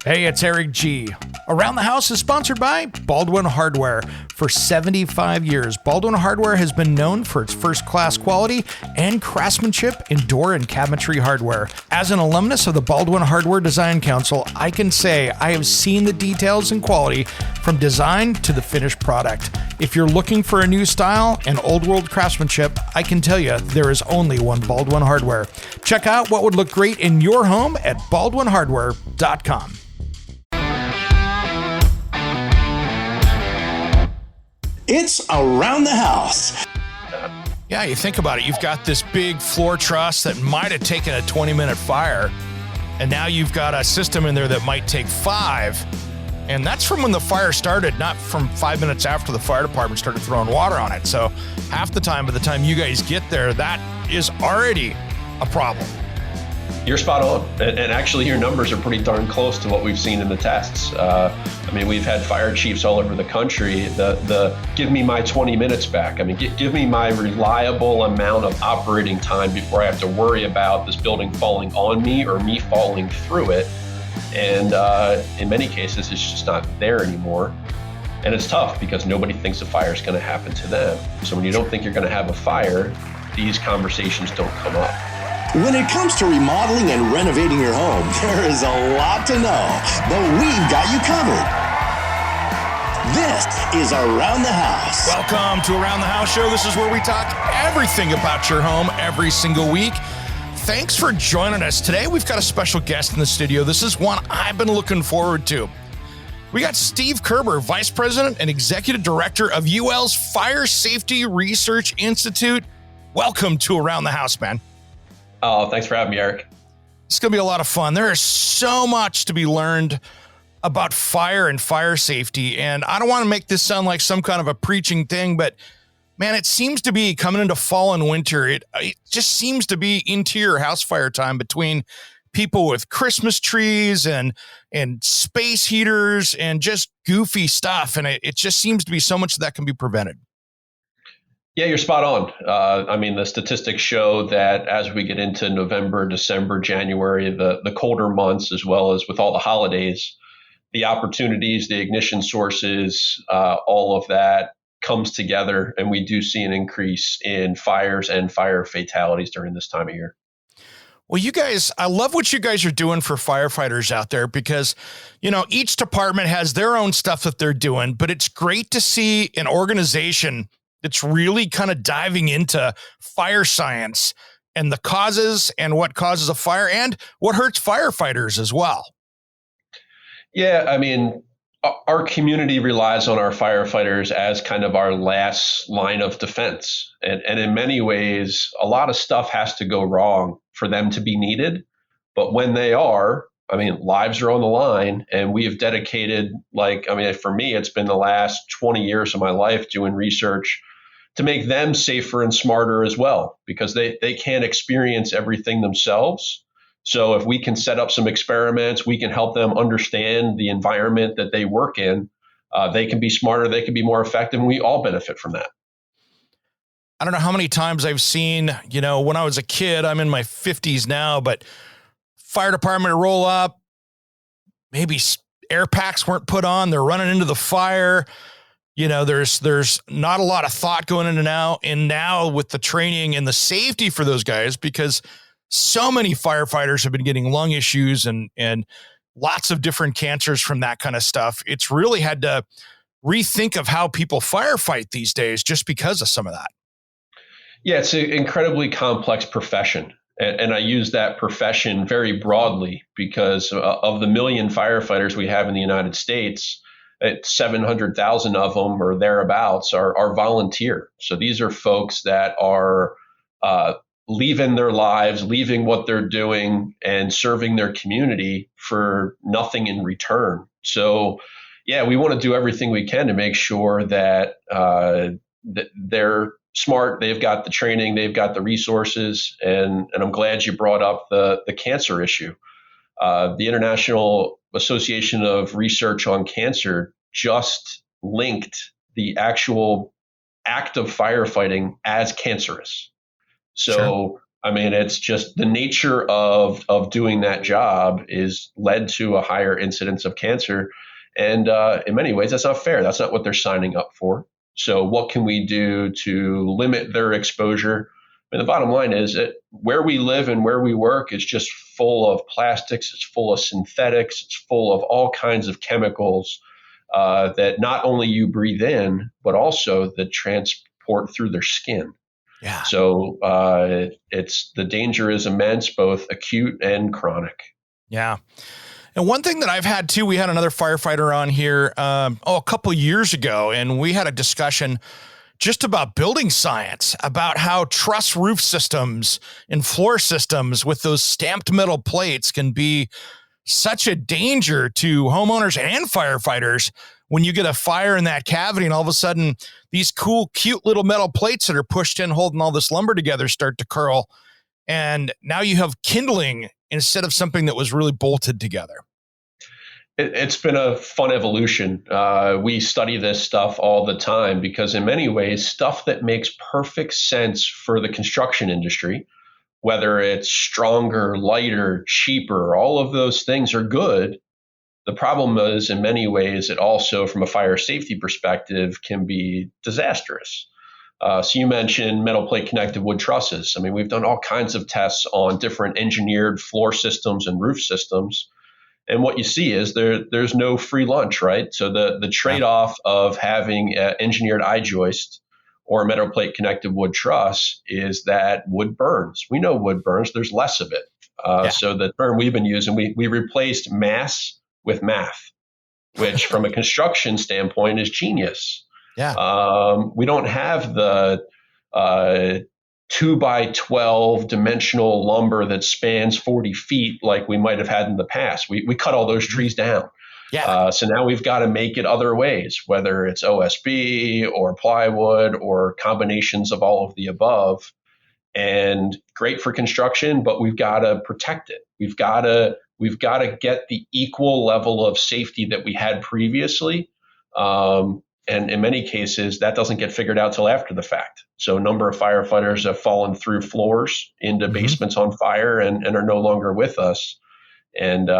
Hey, it's Eric G. Around the House is sponsored by Baldwin Hardware. For 75 years, Baldwin Hardware has been known for its first-class quality and craftsmanship in door and cabinetry hardware. As an alumnus of the Baldwin Hardware Design Council, I can say I have seen the details and quality from design to the finished product. If you're looking for a new style and old-world craftsmanship, I can tell you there is only one Baldwin Hardware. Check out what would look great in your home at baldwinhardware.com. It's Around the House. Yeah, you think about it. You've got this big floor truss that might have taken a 20-minute fire, and now you've got a system in there that might take 5. And that's from when the fire started, not from 5 minutes after the fire department started throwing water on it. So half the time, by the time you guys get there, that is already a problem. You're spot on. And actually, your numbers are pretty darn close to what we've seen in the tests. We've had fire chiefs all over the country. The give me my 20 minutes back. Give me my reliable amount of operating time before I have to worry about this building falling on me or me falling through it. And in many cases, it's just not there anymore. And it's tough because nobody thinks a fire is going to happen to them. So when you don't think you're going to have a fire, these conversations don't come up. When it comes to remodeling and renovating your home, there is a lot to know, but we've got you covered. This is Around the House. Welcome to Around the House Show. This is where we talk everything about your home every single week. Thanks for joining us. Today, we've got a special guest in the studio. This is one I've been looking forward to. We got Steve Kerber, Vice President and Executive Director of UL's Fire Safety Research Institute. Welcome to Around the House, man. Oh, thanks for having me, Eric. It's going to be a lot of fun. There is so much to be learned about fire and fire safety. And I don't want to make this sound like some kind of a preaching thing, but man, it seems to be coming into fall and winter. It just seems to be interior house fire time between people with Christmas trees and space heaters and just goofy stuff. And it just seems to be so much that can be prevented. Yeah, you're spot on. The statistics show that as we get into November, December, January, the colder months, as well as with all the holidays, the opportunities, the ignition sources, all of that comes together. And we do see an increase in fires and fire fatalities during this time of year. Well, you guys, I love what you guys are doing for firefighters out there because, each department has their own stuff that they're doing, but it's great to see an organization that's really kind of diving into fire science and the causes and what causes a fire and what hurts firefighters as well. Yeah, our community relies on our firefighters as kind of our last line of defense. And in many ways, a lot of stuff has to go wrong for them to be needed. But when they are, lives are on the line, and we have dedicated, for me, it's been the last 20 years of my life doing research to make them safer and smarter as well, because they can't experience everything themselves. So if we can set up some experiments, we can help them understand the environment that they work in. They can be smarter, they can be more effective, and we all benefit from that. I don't know how many times I've seen, when I was a kid, I'm in my 50s now, but fire department roll up, maybe air packs weren't put on, they're running into the fire. There's not a lot of thought going into now. And now with the training and the safety for those guys, because so many firefighters have been getting lung issues and lots of different cancers from that kind of stuff. It's really had to rethink of how people firefight these days just because of some of that. Yeah, it's an incredibly complex profession. And I use that profession very broadly because of the million firefighters we have in the United States, 700,000 of them or thereabouts are volunteer. So these are folks that are leaving their lives, leaving what they're doing and serving their community for nothing in return. So yeah, we want to do everything we can to make sure that, that they're smart, they've got the training, they've got the resources. And I'm glad you brought up the cancer issue. The International Association of Research on Cancer just linked the actual act of firefighting as cancerous. So, Sure. I mean, it's just the nature of doing that job is led to a higher incidence of cancer. And in many ways, that's not fair. That's not what they're signing up for. So what can we do to limit their exposure? And the bottom line is that where we live and where we work is just full of plastics. It's full of synthetics. It's full of all kinds of chemicals that not only you breathe in, but also that transport through their skin. Yeah. So it's the danger is immense, both acute and chronic. Yeah. And one thing that I've had too, we had another firefighter on here a couple of years ago, and we had a discussion just about building science, about how truss roof systems and floor systems with those stamped metal plates can be such a danger to homeowners and firefighters when you get a fire in that cavity and all of a sudden these cool, cute little metal plates that are pushed in holding all this lumber together start to curl. And now you have kindling instead of something that was really bolted together. It's been a fun evolution. We study this stuff all the time because in many ways, stuff that makes perfect sense for the construction industry, whether it's stronger, lighter, cheaper, all of those things are good. The problem is in many ways, it also, from a fire safety perspective, can be disastrous. So you mentioned metal plate connected wood trusses. I mean, we've done all kinds of tests on different engineered floor systems and roof systems. And what you see is there's no free lunch, right? So the trade-off of having an engineered I-joist or a metal plate connected wood truss is that wood burns. We know wood burns. There's less of it. So the term we've been using, we replaced mass with math, which from a construction standpoint is genius. Yeah. We don't have the 2x12 dimensional lumber that spans 40 feet like we might have had in the past. We cut all those trees down. Yeah. So now we've got to make it other ways, whether it's OSB or plywood or combinations of all of the above. And great for construction, but we've got to protect it. We've got to get the equal level of safety that we had previously. And in many cases, that doesn't get figured out till after the fact. So a number of firefighters have fallen through floors into basements on fire and are no longer with us. And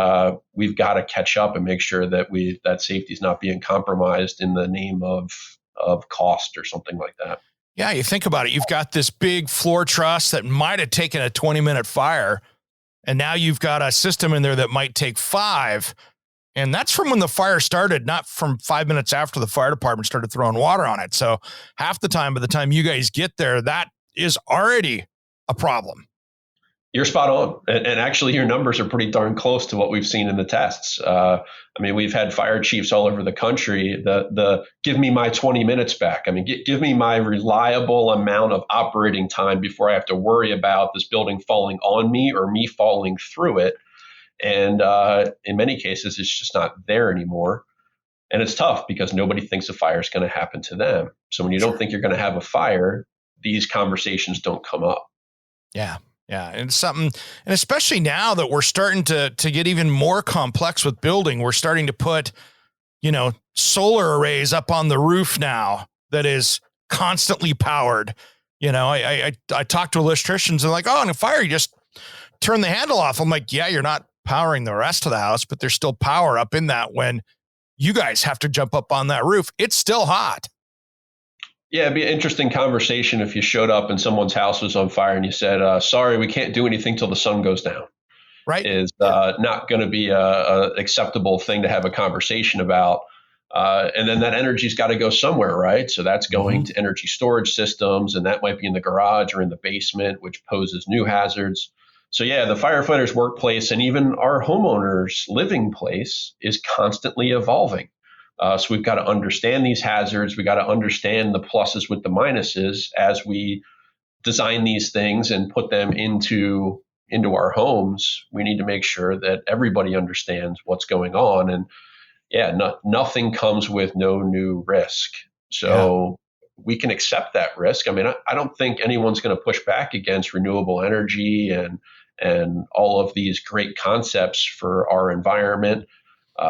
we've got to catch up and make sure that that safety is not being compromised in the name of cost or something like that. Yeah, you think about it. You've got this big floor truss that might have taken a 20-minute fire, and now you've got a system in there that might take 5. And that's from when the fire started, not from 5 minutes after the fire department started throwing water on it. So half the time, by the time you guys get there, that is already a problem. You're spot on. And actually, your numbers are pretty darn close to what we've seen in the tests. I mean, we've had fire chiefs all over the country. The give me my 20 minutes back. I mean, give me my reliable amount of operating time before I have to worry about this building falling on me or me falling through it. And in many cases, it's just not there anymore. And it's tough because nobody thinks a fire is going to happen to them. So when you don't think you're going to have a fire, these conversations don't come up. Yeah. Yeah. And it's something, and especially now that we're starting to get even more complex with building, we're starting to put, solar arrays up on the roof now that is constantly powered. I talked to electricians and like, oh, in a fire, you just turn the handle off. I'm like, yeah, you're not powering the rest of the house, but there's still power up in that when you guys have to jump up on that roof. It's still hot. Yeah, it'd be an interesting conversation if you showed up and someone's house was on fire and you said, sorry, we can't do anything till the sun goes down. Right. Is not going to be a acceptable thing to have a conversation about. And then that energy's got to go somewhere, right? So that's going to energy storage systems, and that might be in the garage or in the basement, which poses new hazards. So yeah, the firefighter's workplace and even our homeowner's living place is constantly evolving. So we've got to understand these hazards. We got to understand the pluses with the minuses as we design these things and put them into our homes. We need to make sure that everybody understands what's going on. And yeah, nothing comes with no new risk. So we can accept that risk. I mean, I don't think anyone's going to push back against renewable energy and all of these great concepts for our environment.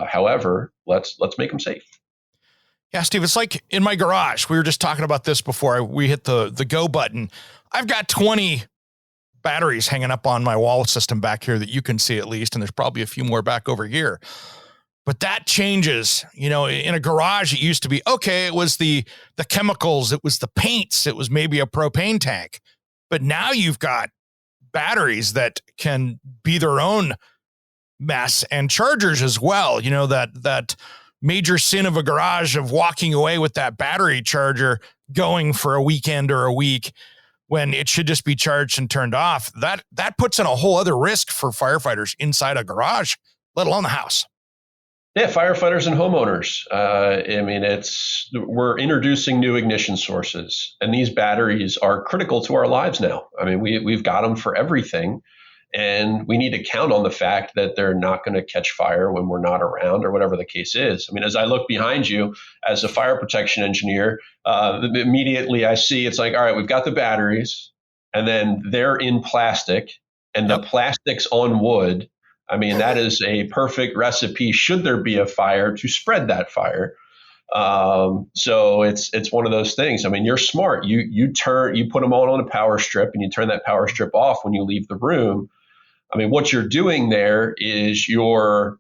However, let's make them safe. Yeah, Steve, it's like in my garage. We were just talking about this before we hit the go button. I've got 20 batteries hanging up on my wall system back here that you can see at least, and there's probably a few more back over here. But that changes. You know, in a garage, it used to be, okay, it was the chemicals, it was the paints, it was maybe a propane tank. But now you've got batteries that can be their own mess, and chargers as well. You know, that major sin of a garage of walking away with that battery charger going for a weekend or a week when it should just be charged and turned off. That puts in a whole other risk for firefighters inside a garage, let alone the house. Yeah, firefighters and homeowners. I mean, we're introducing new ignition sources, and these batteries are critical to our lives now. I mean, we've got them for everything, and we need to count on the fact that they're not going to catch fire when we're not around or whatever the case is. I mean, as I look behind you as a fire protection engineer, immediately I see it's like, all right, we've got the batteries, and then they're in plastic, and the plastic's on wood. I mean, that is a perfect recipe, should there be a fire, to spread that fire. So it's one of those things. I mean, you're smart. You put them all on a power strip, and you turn that power strip off when you leave the room. I mean, what you're doing there is you're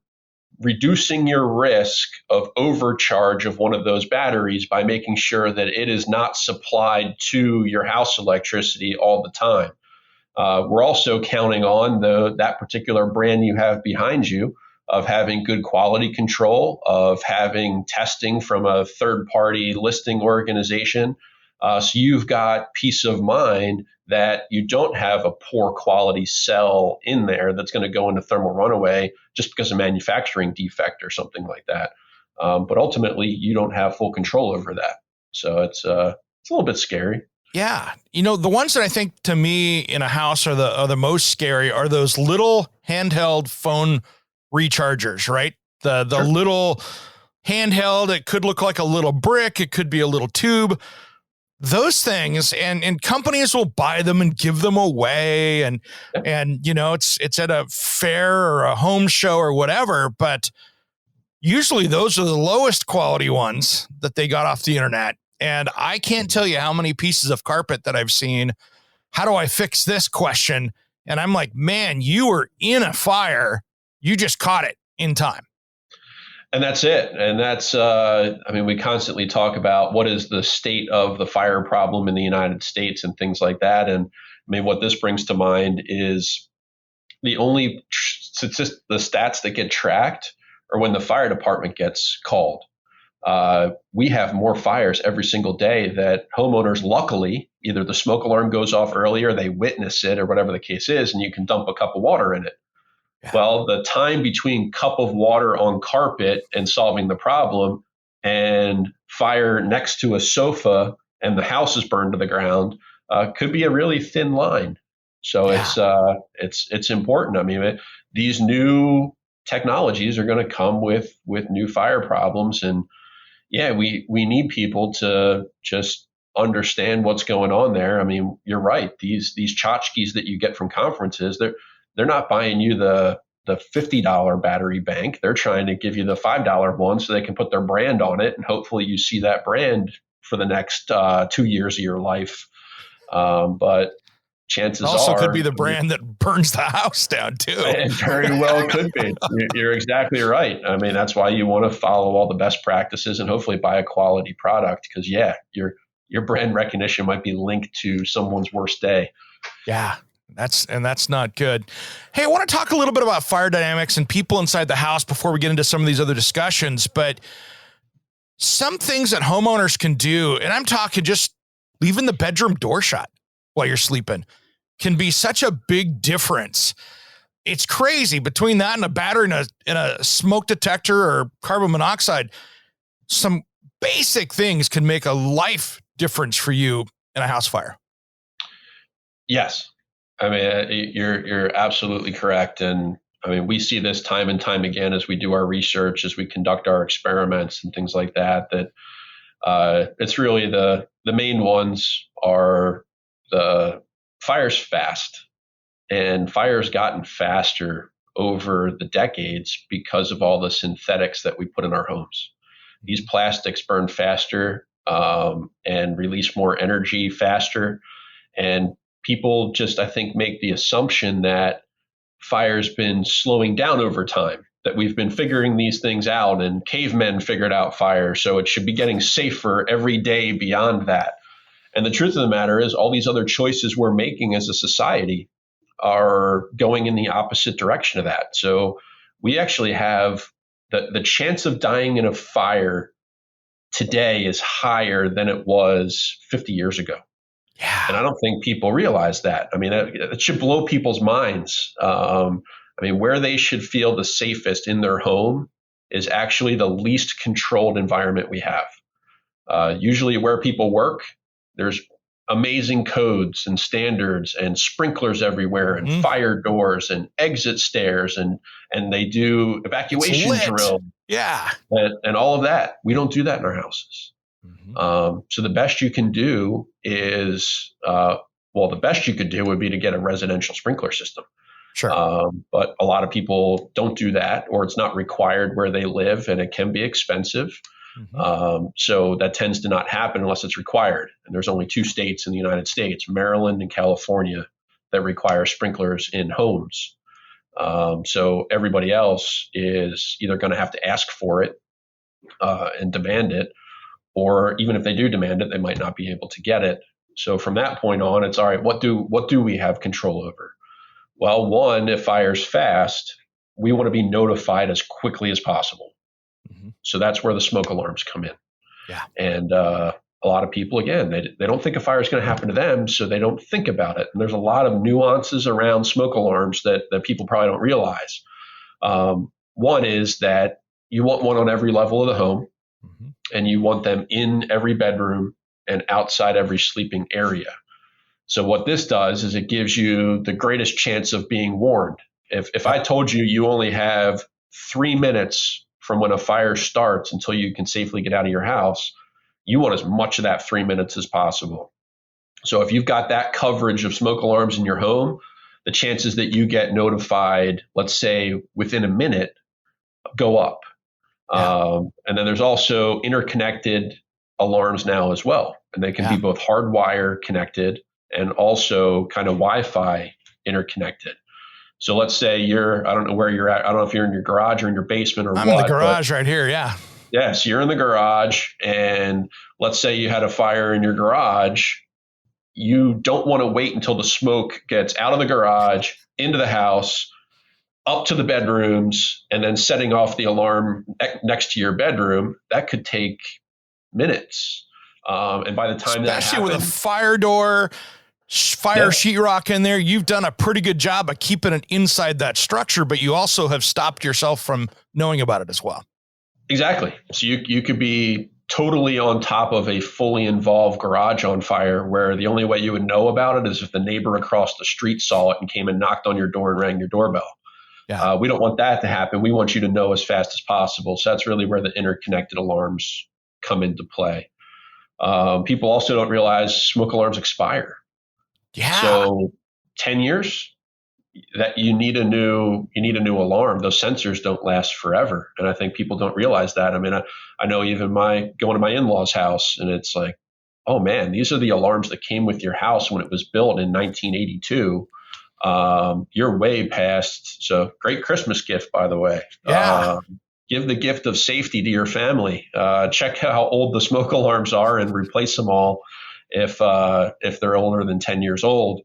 reducing your risk of overcharge of one of those batteries by making sure that it is not supplied to your house electricity all the time. We're also counting on that particular brand you have behind you of having good quality control, of having testing from a third-party listing organization. So you've got peace of mind that you don't have a poor quality cell in there that's going to go into thermal runaway just because of manufacturing defect or something like that. But ultimately, you don't have full control over that. So it's a little bit scary. Yeah. You know, the ones that I think to me in a house are the most scary are those little handheld phone rechargers, right? The Sure. little handheld, it could look like a little brick. It could be a little tube. Those things, and companies will buy them and give them away. And you know, it's at a fair or a home show or whatever, but usually those are the lowest quality ones that they got off the internet. And I can't tell you how many pieces of carpet that I've seen. How do I fix this question? And I'm like, man, you were in a fire. You just caught it in time. And that's it. And that's, I mean, we constantly talk about what is the state of the fire problem in the United States and things like that. And I mean, what this brings to mind is the only the stats that get tracked are when the fire department gets called. We have more fires every single day that homeowners, luckily, either the smoke alarm goes off earlier, they witness it, or whatever the case is, and you can dump a cup of water in it. Yeah. Well, the time between cup of water on carpet and solving the problem and fire next to a sofa and the house is burned to the ground could be a really thin line. So yeah. It's important. I mean, these new technologies are going to come with new fire problems, and yeah, we need people to just understand what's going on there. I mean, you're right. These tchotchkes that you get from conferences, they're not buying you the $50 battery bank. They're trying to give you the $5 one so they can put their brand on it, and hopefully you see that brand for the next 2 years of your life. But chances also are, could be the brand that burns the house down too. It very well could be. You're exactly right. I mean, that's why you want to follow all the best practices and hopefully buy a quality product, because yeah, your brand recognition might be linked to someone's worst day. Yeah. That's not good. Hey, I want to talk a little bit about fire dynamics and people inside the house before we get into some of these other discussions, but some things that homeowners can do, and I'm talking just leaving the bedroom door shut while you're sleeping, can be such a big difference. It's crazy. Between that and a battery and a smoke detector or carbon monoxide, some basic things can make a life difference for you in a house fire. Yes. I mean, you're absolutely correct. And I mean, we see this time and time again as we do our research, as we conduct our experiments and things like that, it's really the main ones are the fires fast, and fires gotten faster over the decades because of all the synthetics that we put in our homes. These plastics burn faster and release more energy faster. And people just, I think, make the assumption that fire's been slowing down over time, that we've been figuring these things out and cavemen figured out fire. So it should be getting safer every day beyond that. And the truth of the matter is all these other choices we're making as a society are going in the opposite direction of that. So we actually have the chance of dying in a fire today is higher than it was 50 years ago. Yeah. And I don't think people realize that. I mean, it should blow people's minds. I mean, where they should feel the safest in their home is actually the least controlled environment we have. Usually where people work, there's amazing codes and standards and sprinklers everywhere and fire doors and exit stairs and they do evacuation drill. Yeah. And all of that. We don't do that in our houses. So the best you can do is, the best you could do would be to get a residential sprinkler system. Sure. But a lot of people don't do that, or it's not required where they live, and it can be expensive. So that tends to not happen unless it's required. And there's only 2 states in the United States, Maryland and California, that require sprinklers in homes. So everybody else is either going to have to ask for it and demand it, or even if they do demand it, they might not be able to get it. So from that point on, it's all right. What do we have control over? Well, one, if fire's fast, we want to be notified as quickly as possible. So that's where the smoke alarms come in. Yeah. And a lot of people, again, they don't think a fire is going to happen to them, so they don't think about it. And there's a lot of nuances around smoke alarms that people probably don't realize. One is that you want one on every level of the home, and you want them in every bedroom and outside every sleeping area. So what this does is it gives you the greatest chance of being warned. If I told you you only have 3 minutes from when a fire starts until you can safely get out of your house, you want as much of that 3 minutes as possible. So if you've got that coverage of smoke alarms in your home, the chances that you get notified, let's say within a minute, go up. Yeah. And then there's also interconnected alarms now as well. And they can be both hardwire connected and also kind of Wi-Fi interconnected. So let's say I don't know where you're at. I don't know if you're in your garage or in your basement or I'm in the garage right here. Yeah. Yeah. So you're in the garage, and let's say you had a fire in your garage. You don't want to wait until the smoke gets out of the garage, into the house, up to the bedrooms, and then setting off the alarm next to your bedroom. That could take minutes. And by the time especially with a fire door, sheetrock in there, you've done a pretty good job of keeping it inside that structure, but you also have stopped yourself from knowing about it as well. Exactly. So you could be totally on top of a fully involved garage on fire, where the only way you would know about it is if the neighbor across the street saw it and came and knocked on your door and rang your doorbell. Yeah. We don't want that to happen. We want you to know as fast as possible. So that's really where the interconnected alarms come into play. People also don't realize smoke alarms expire. Yeah. So 10 years that you need a new alarm. Those sensors don't last forever. And I think people don't realize that. I mean, I know even going to my in-laws' house, and it's like, oh man, these are the alarms that came with your house when it was built in 1982. You're way past. So great Christmas gift, by the way. Yeah. Give the gift of safety to your family. Check how old the smoke alarms are and replace them all if they're older than 10 years old.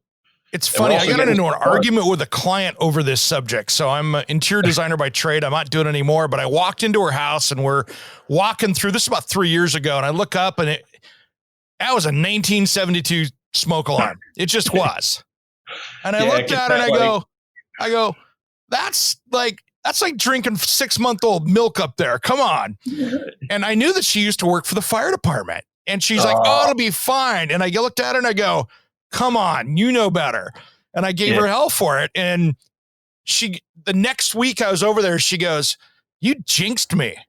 It's funny. I got into an argument with a client over this subject. So I'm an interior designer by trade. I'm not doing it anymore, but I walked into her house and we're walking through. This is about 3 years ago. And I look up and that was a 1972 smoke alarm. It just was. And I looked at her and I go, that's like drinking 6-month-old milk up there. Come on. And I knew that she used to work for the fire department. And she's like, oh, it'll be fine. And I looked at her and I go, come on, you know better. And I gave her hell for it. And the next week I was over there, she goes, you jinxed me. I'm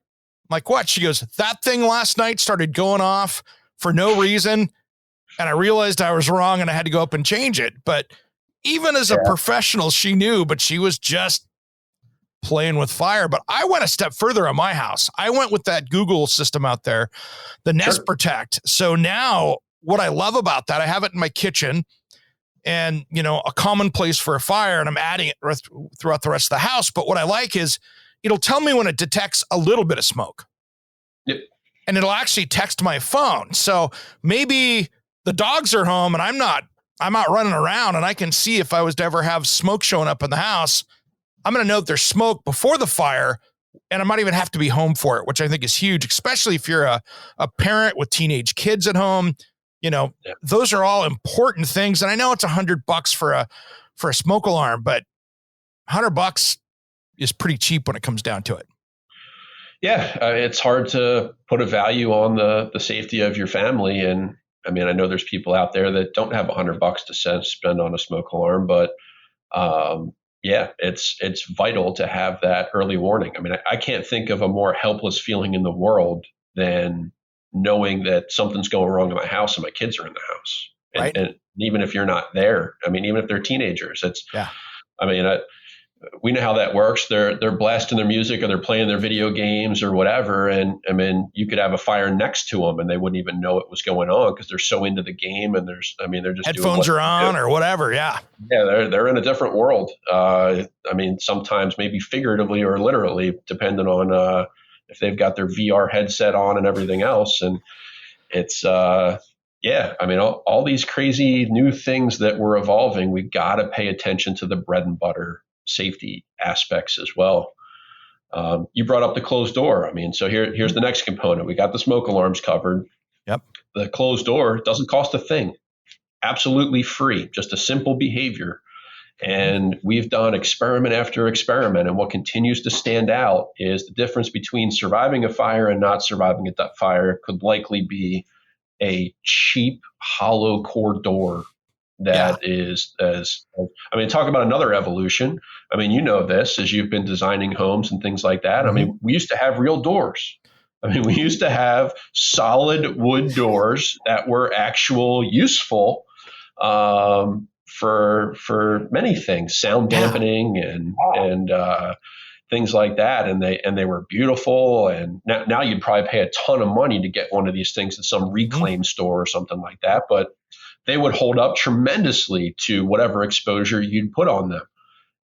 like, what? She goes, that thing last night started going off for no reason. And I realized I was wrong and I had to go up and change it. But even as a professional, she knew, but she was just playing with fire. But I went a step further on my house. I went with that Google system out there, the Nest Protect. So now what I love about that, I have it in my kitchen, and, a commonplace for a fire, and I'm adding it throughout the rest of the house. But what I like is it'll tell me when it detects a little bit of smoke. Yep. And it'll actually text my phone. So maybe the dogs are home and I'm out running around, and I can see if I was to ever have smoke showing up in the house. I'm going to know that there's smoke before the fire, and I might even have to be home for it, which I think is huge, especially if you're a parent with teenage kids at home. Those are all important things. And I know it's $100 for a smoke alarm, but $100 is pretty cheap when it comes down to it. Yeah, it's hard to put a value on the safety of your family. And I mean, I know there's people out there that don't have $100 to spend on a smoke alarm, but yeah, it's vital to have that early warning. I mean, I can't think of a more helpless feeling in the world than knowing that something's going wrong in my house and my kids are in the house. Right. And even if you're not there, I mean, even if they're teenagers, we know how that works. They're blasting their music or they're playing their video games or whatever. And I mean, you could have a fire next to them and they wouldn't even know it was going on because they're so into the game, and they're just headphones are on or whatever. Yeah. Yeah. They're in a different world. I mean, sometimes maybe figuratively or literally, depending on if they've got their VR headset on and everything else. And it's, I mean, all these crazy new things that we're evolving, we got to pay attention to the bread and butter safety aspects as well. You brought up the closed door. I mean, so here's the next component. We got the smoke alarms covered. Yep. The closed door doesn't cost a thing. Absolutely free, just a simple behavior. And we've done experiment after experiment. And what continues to stand out is the difference between surviving a fire and not surviving a fire could likely be a cheap hollow core door that is talk about another evolution. I mean, this as you've been designing homes and things like that. Mm-hmm. I mean, we used to have real doors. I mean, we used to have solid wood doors that were useful for many things, sound dampening and things like that. And they were beautiful. And now you'd probably pay a ton of money to get one of these things at some reclaim store or something like that. But they would hold up tremendously to whatever exposure you'd put on them.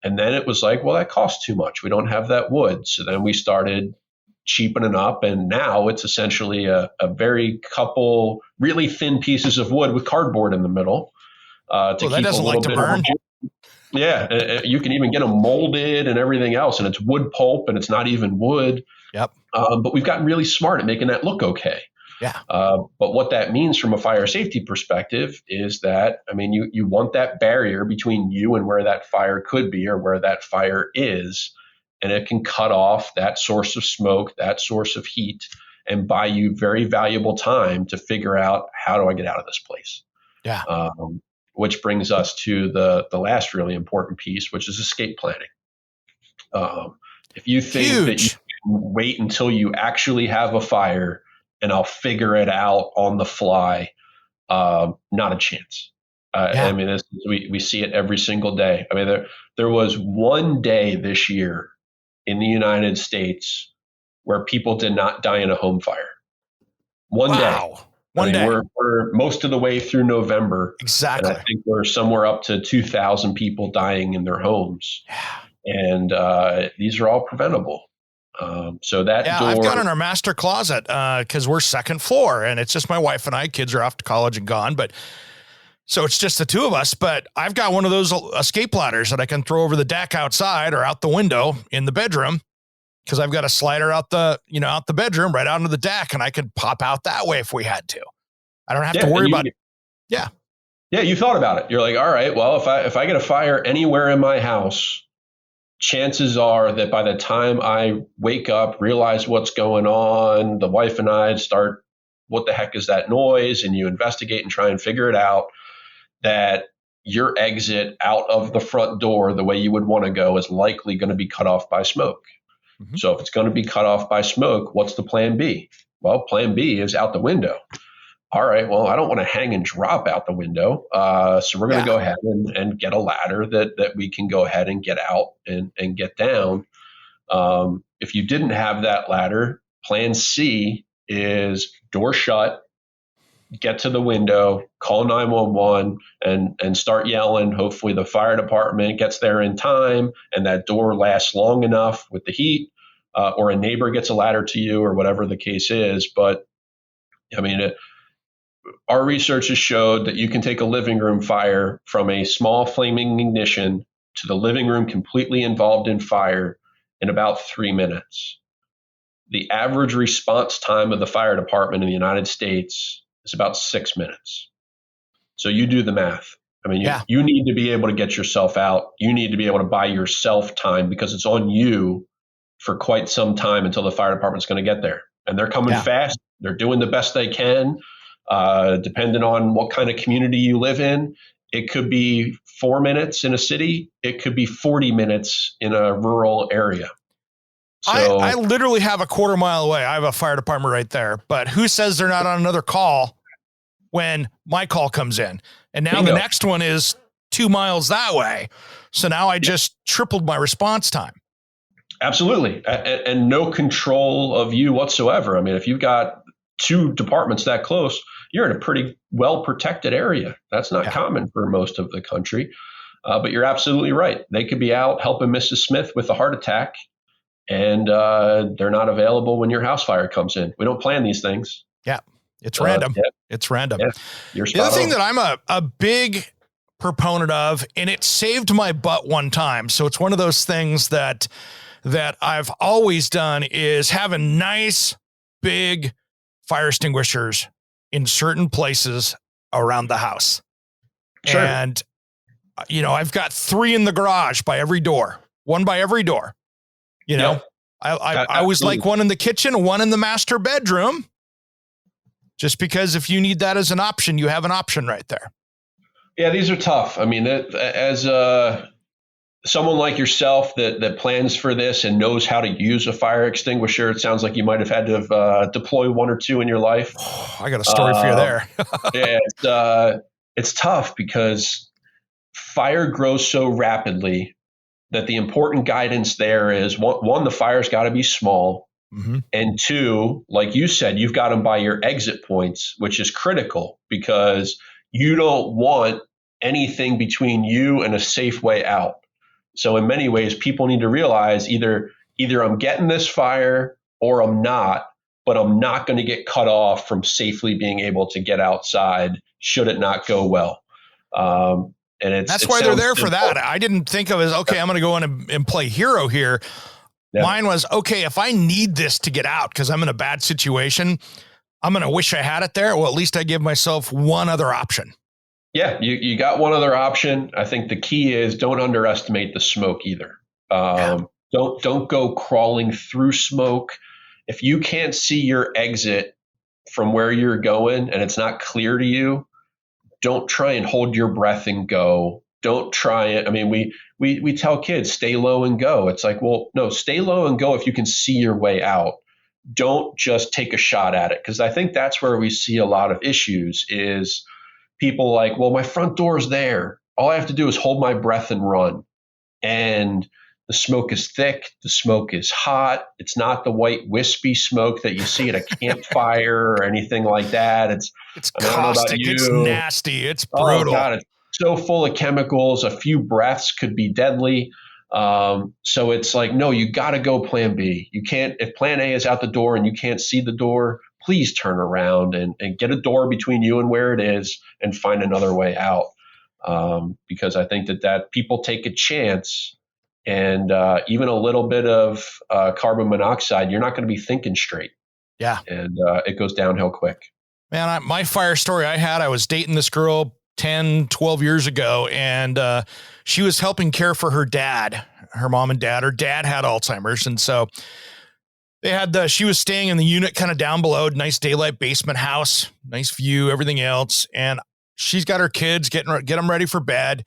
And then it was like, well, that costs too much. We don't have that wood. So then we started cheapening up. And now it's essentially a very couple really thin pieces of wood with cardboard in the middle. That doesn't like to burn. Yeah. You can even get them molded and everything else. And it's wood pulp and it's not even wood. Yep. But we've gotten really smart at making that look okay. Yeah. But what that means from a fire safety perspective is that, I mean, you want that barrier between you and where that fire could be or where that fire is, and it can cut off that source of smoke, that source of heat, and buy you very valuable time to figure out, how do I get out of this place? Yeah. Which brings us to the last really important piece, which is escape planning. If you think that you can wait until you actually have a fire and I'll figure it out on the fly, not a chance. I mean, we see it every single day. I mean, there was one day this year in the United States where people did not die in a home fire. One day. One day. We're most of the way through November. Exactly. And I think we're somewhere up to 2,000 people dying in their homes. Yeah. And these are all preventable. So that door, I've got in our master closet because we're second floor and it's just my wife and I. Kids are off to college and gone, but so it's just the two of us. But I've got one of those escape ladders that I can throw over the deck outside or out the window in the bedroom, because I've got a slider out the bedroom right out into the deck, and I could pop out that way if we had to. I don't have to worry about it. Yeah. Yeah, you thought about it. You're like, all right, well, if I get a fire anywhere in my house, chances are that by the time I wake up, realize what's going on, the wife and I start, what the heck is that noise? And you investigate and try and figure it out, that your exit out of the front door, the way you would want to go, is likely going to be cut off by smoke. Mm-hmm. So if it's going to be cut off by smoke, what's the plan B? Well, plan B is out the window. All right, well, I don't want to hang and drop out the window. So we're going to go ahead and get a ladder that we can go ahead and get out and get down. If you didn't have that ladder, plan C is door shut, get to the window, call 911 and start yelling. Hopefully the fire department gets there in time and that door lasts long enough with the heat, or a neighbor gets a ladder to you or whatever the case is. But I mean, our research has showed that you can take a living room fire from a small flaming ignition to the living room completely involved in fire in about 3 minutes. The average response time of the fire department in the United States is about 6 minutes. So you do the math. I mean, you need to be able to get yourself out. You need to be able to buy yourself time because it's on you for quite some time until the fire department's going to get there. And they're coming fast. They're doing the best they can. Depending on what kind of community you live in, it could be 4 minutes in a city. It could be 40 minutes in a rural area. So, I literally have a quarter mile away. I have a fire department right there, but who says they're not on another call when my call comes in? And now the next one is 2 miles that way. So now I just tripled my response time. Absolutely. And no control of you whatsoever. I mean, if you've got 2 departments that close, you're in a pretty well protected area. That's not common for most of the country. But you're absolutely right. They could be out helping Mrs. Smith with a heart attack, and they're not available when your house fire comes in. We don't plan these things. Yeah, it's random. It's random. Yeah, you're the other spot thing on. that I'm a big proponent of, and it saved my butt one time. So it's one of those things that I've always done is having nice, big fire extinguishers in certain places around the house. Sure. And, I've got 3 in the garage by every door, 1 by every door. I always like 1 in the kitchen, 1 in the master bedroom, just because if you need that as an option, you have an option right there. Yeah, these are tough. I mean, as someone like yourself that plans for this and knows how to use a fire extinguisher, it sounds like you might have had to deploy 1 or 2 in your life. I got a story for you there. It's tough because fire grows so rapidly that the important guidance there is one, the fire's got to be small. Mm-hmm. And 2, like you said, you've got them by your exit points, which is critical because you don't want anything between you and a safe way out. So in many ways, people need to realize either I'm getting this fire or I'm not, but I'm not going to get cut off from safely being able to get outside should it not go well. And that's why they're there for that. I didn't think of it as, okay, I'm going to go in and play hero here. Yeah. Mine was, okay, if I need this to get out because I'm in a bad situation, I'm going to wish I had it there. Well, at least I give myself one other option. Yeah, you got one other option. I think the key is don't underestimate the smoke either. Don't go crawling through smoke. If you can't see your exit from where you're going and it's not clear to you, don't try and hold your breath and go. Don't try it. I mean, we tell kids, stay low and go. It's like, well, no, stay low and go if you can see your way out. Don't just take a shot at it. Because I think that's where we see a lot of issues is people like, well, my front door is there. All I have to do is hold my breath and run. And the smoke is thick. The smoke is hot. It's not the white wispy smoke that you see at a campfire or anything like that. It's caustic. It's nasty. It's brutal. Oh God, it's so full of chemicals. A few breaths could be deadly. So it's like, no, you got to go plan B. You can't, if plan A is out the door and you can't see the door, please turn around and get a door between you and where it is and find another way out. Because I think that people take a chance and even a little bit of carbon monoxide, you're not going to be thinking straight. Yeah. And it goes downhill quick. Man, my fire story I was dating this girl 10, 12 years ago, and she was helping care for her dad, her mom and dad. Her dad had Alzheimer's. And so they had she was staying in the unit kind of down below, nice daylight basement house, nice view, everything else. And she's got her kids, get them ready for bed.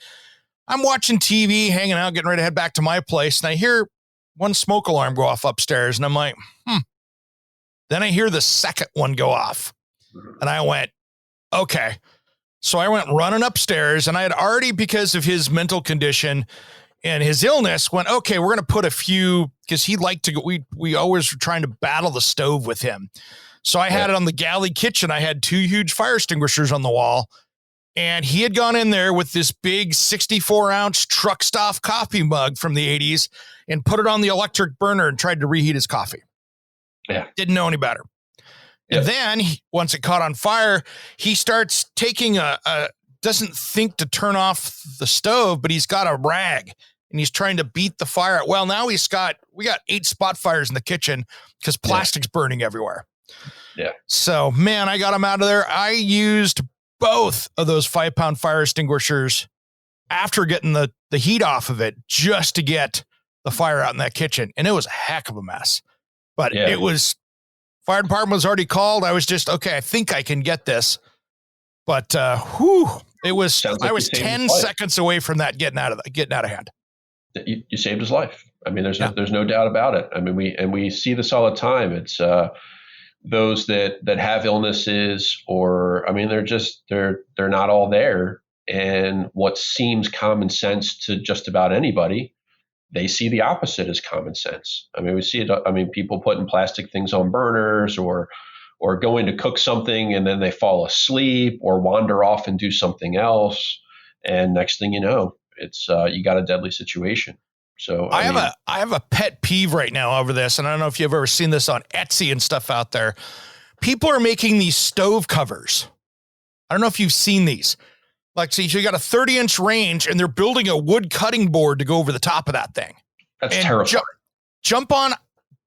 I'm watching TV, hanging out, getting ready to head back to my place. And I hear one smoke alarm go off upstairs. And I'm like, Then I hear the second one go off. And I went, okay. So I went running upstairs, and I had already, because of his mental condition, And his illness went, okay, we're going to put a few, because he liked to go, we always were trying to battle the stove with him. So I had it on the galley kitchen. I had 2 huge fire extinguishers on the wall. And he had gone in there with this big 64-ounce truck stop coffee mug from the 80s and put it on the electric burner and tried to reheat his coffee. Yeah. Didn't know any better. And then once it caught on fire, he starts taking doesn't think to turn off the stove, but he's got a rag and he's trying to beat the fire. Well, now we got 8 spot fires in the kitchen because plastic's burning everywhere. Yeah. So, man, I got him out of there. I used both of those 5-pound fire extinguishers after getting the heat off of it just to get the fire out in that kitchen. And it was a heck of a mess. But it was, fire department was already called. I was just, okay, I think I can get this. But, it was, I was 10 seconds away from that getting out of hand. You saved his life. I mean, there's no doubt about it. I mean, we see this all the time. It's those that have illnesses, or I mean, they're not all there. And what seems common sense to just about anybody, they see the opposite as common sense. I mean, we see it. I mean, people putting plastic things on burners, or going to cook something and then they fall asleep or wander off and do something else. And next thing you know, it's you got a deadly situation. So I have a pet peeve right now over this. And I don't know if you've ever seen this on Etsy and stuff out there. People are making these stove covers. I don't know if you've seen these. Like, so you got a 30-inch range and they're building a wood cutting board to go over the top of that thing. That's terrifying. Jump on.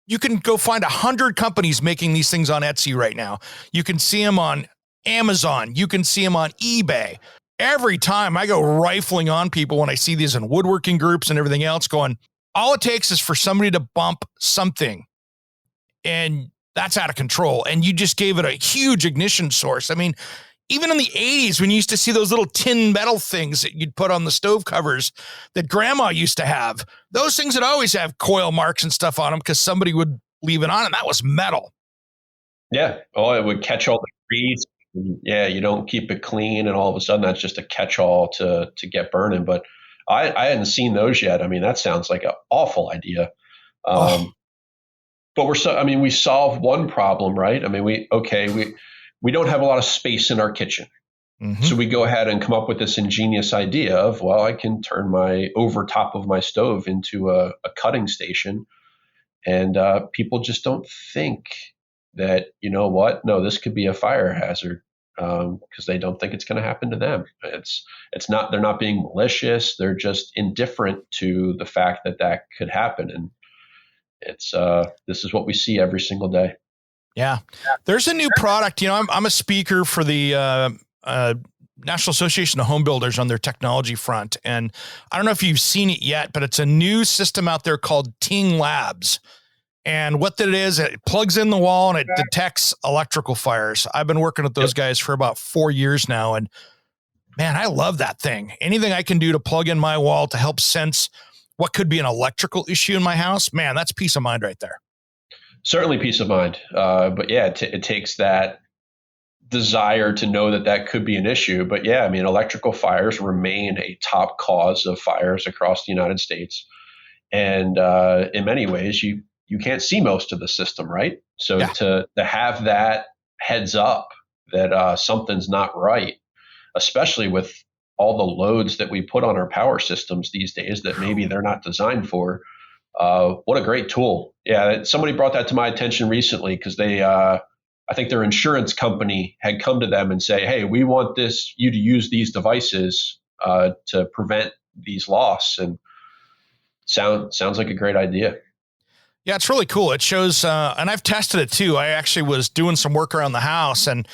You can go find 100 companies making these things on Etsy right now. You can see them on Amazon. You can see them on eBay. Every time I go rifling on people when I see these in woodworking groups and everything else going, all it takes is for somebody to bump something and that's out of control. And you just gave it a huge ignition source. I mean, even in the 80s, when you used to see those little tin metal things that you'd put on the stove covers that grandma used to have, those things would always have coil marks and stuff on them because somebody would leave it on, and that was metal. Yeah. Oh, it would catch all the grease. Yeah, you don't keep it clean, and all of a sudden that's just a catch-all to get burning. But I hadn't seen those yet. I mean, that sounds like an awful idea. But we solved one problem, right? I mean, we don't have a lot of space in our kitchen. Mm-hmm. So we go ahead and come up with this ingenious idea of, well, I can turn my over top of my stove into a cutting station. And people just don't think that, you know what? No, this could be a fire hazard because they don't think it's going to happen to them. It's not, they're not being malicious. They're just indifferent to the fact that could happen. And this is what we see every single day. Yeah. There's a new product. You know, I'm a speaker for the National Association of Home Builders on their technology front. And I don't know if you've seen it yet, but it's a new system out there called Ting Labs. And what that is, it plugs in the wall and it detects electrical fires. I've been working with those guys for about 4 years now. And man, I love that thing. Anything I can do to plug in my wall to help sense what could be an electrical issue in my house, man, that's peace of mind right there. Certainly peace of mind. But yeah, it takes that desire to know that could be an issue. But yeah, I mean, electrical fires remain a top cause of fires across the United States. And in many ways, you can't see most of the system, right? So to have that heads up that something's not right, especially with all the loads that we put on our power systems these days that maybe they're not designed for. What a great tool. Yeah, somebody brought that to my attention recently because I think their insurance company had come to them and say, hey, we want you to use these devices to prevent these loss. And sounds like a great idea. Yeah, it's really cool. It shows, and I've tested it too. I actually was doing some work around the house and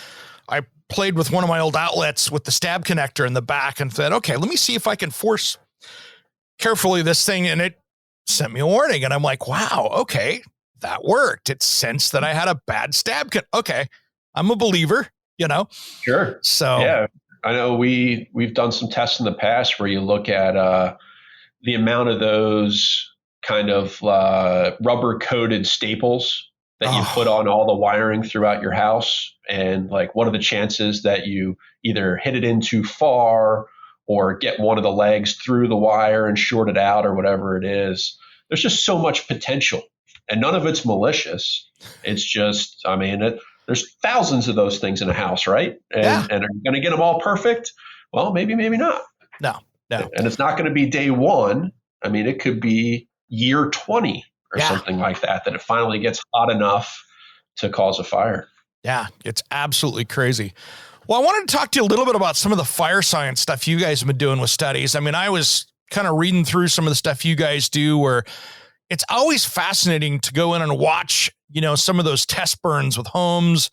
I played with one of my old outlets with the stab connector in the back and said, okay, let me see if I can force carefully this thing. And it sent me a warning. And I'm like, wow, okay, that worked. It sensed that I had a bad stab. Okay, I'm a believer, you know? Sure. So yeah, I know we've done some tests in the past where you look at the amount of those kind of rubber coated staples that you put on all the wiring throughout your house. And like, what are the chances that you either hit it in too far or get one of the legs through the wire and short it out or whatever it is. There's just so much potential, and none of it's malicious. It's just, there's thousands of those things in a house, right? And are you going to get them all perfect? Well, maybe not. No. And it's not going to be day one. It could be year 20 or something like that it finally gets hot enough to cause a fire. Yeah, it's absolutely crazy. Well, I wanted to talk to you a little bit about some of the fire science stuff you guys have been doing with studies. I was kind of reading through some of the stuff you guys do where it's always fascinating to go in and watch, some of those test burns with homes